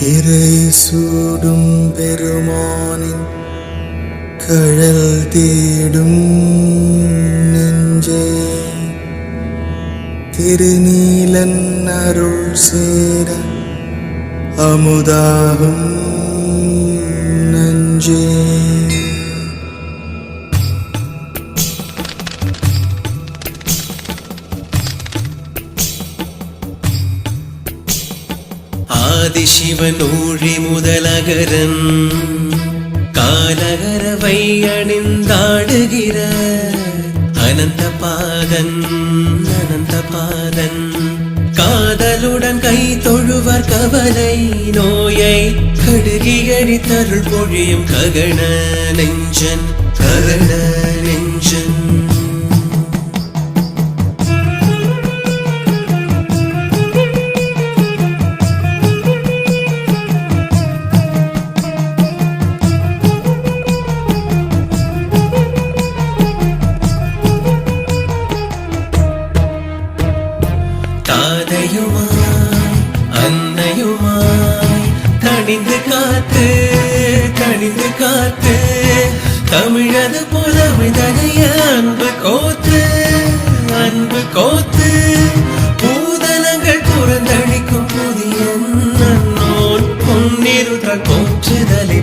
இறை சூடும் பெருமானின் கழல் தேடும் நெஞ்சே, திருநீலன் அருள் சேர அமுதாகும் நஞ்சே. ஆதிசிவன் ஊழி முதலகரன் காலகரவை அணிந்தாடுகிற அனந்த பாதன் காதலுடன் கை தொழுவர் கவலை நோயை கடுகி அடித்தருள் பொழியும் ககன நெஞ்சன். தாதையுமாய் அன்னையுமாய் தணிந்து காத்து தமிழது புலமைதனைய அன்பு கோத்து பூதலங்கள் புறந்தழிக்கும் புதிய நன்னோன் பொன்னிருத்த கோற்றுதலை